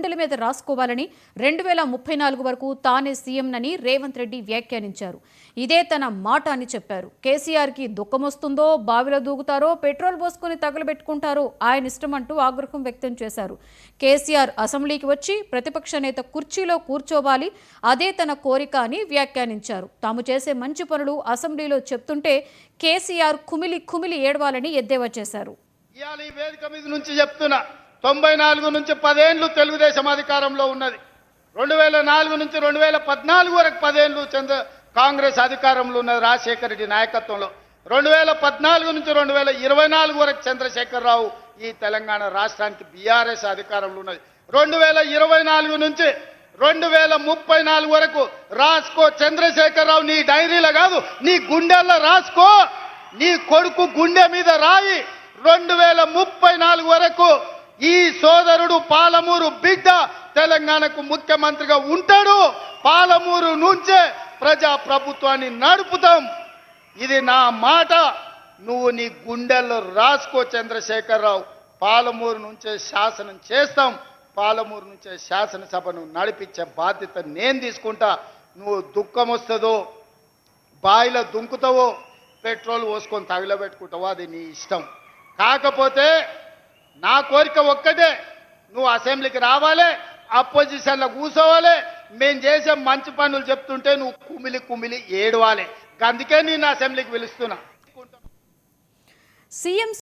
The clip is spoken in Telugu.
గుండెల మీద రాసుకోవాలని 2034 వరకు తానే సీఎంనని రేవంత్ రెడ్డి వ్యాఖ్యానించారు. ఇదే తన మాట అని చెప్పారు. కేసీఆర్కి దుఃఖమొస్తుందో, బావిలో దూకుతారో, పెట్రోల్ పోసుకుని తగలబెట్టుకుంటారో ఆయన ఇష్టమంటూ ఆగ్రహం వ్యక్తం చేశారు. కేసీఆర్ అసెంబ్లీకి వచ్చి ప్రతిపక్ష నేత కుర్చీలో కూర్చోవాలి, అదే తన కోరిక అని వ్యాఖ్యానించారు. తాము చేసే మంచి పనులు అసెంబ్లీలో చెప్తుంటే కేసీఆర్ కుమిలి కుమిలి ఏడవాలని ఎద్దేవా చేశారు. 94 నుంచి 10 ఏళ్లు తెలుగుదేశం అధికారంలో ఉన్నది. 2004 నుంచి 2014 వరకు 10 ఏళ్లు కాంగ్రెస్ అధికారంలో ఉన్నది రాజశేఖర రెడ్డి నాయకత్వంలో. 2014 నుంచి 2024 వరకు చంద్రశేఖరరావు ఈ తెలంగాణ రాష్ట్రానికి బీఆర్ఎస్ అధికారంలో ఉన్నది. 2024 నుంచి 2034 వరకు రాసుకో చంద్రశేఖరరావు, నీ డైరీలో కాదు నీ గుండెల్లో రాసుకో, నీ కొడుకు గుండె మీద రాయి. 2034 వరకు ఈ సోదరుడు పాలమూరు బిడ్డ తెలంగాణకు ముఖ్యమంత్రిగా ఉంటాడు. పాలమూరు నుంచే ప్రజా ప్రభుత్వాన్ని నడుపుతాం. ఇది నా మాట, నువ్వు నీ గుండెల్లో రాసుకో చంద్రశేఖరరావు. పాలమూరు నుంచే శాసనం చేస్తాం, పాలమూరు నుంచే శాసనసభను నడిపించే బాధ్యత నేను తీసుకుంటా. నువ్వు దుఃఖం వస్తుందో, బాయిలో దుంకుతావో, పెట్రోల్ పోసుకొని తగిలబెట్టుకుంటావో అది నీ ఇష్టం. కాకపోతే నా కోరిక ఒక్కటే, నువ్వు అసెంబ్లీకి రావాలి, అపోజిషన్లో కూర్చోవాలి, మేము చేసే మంచి పనులు చెప్తుంటే నువ్వు కుమిలి కుమిలి ఏడవాలి. అందుకే నేను అసెంబ్లీకి పిలుస్తున్నా. సీఎం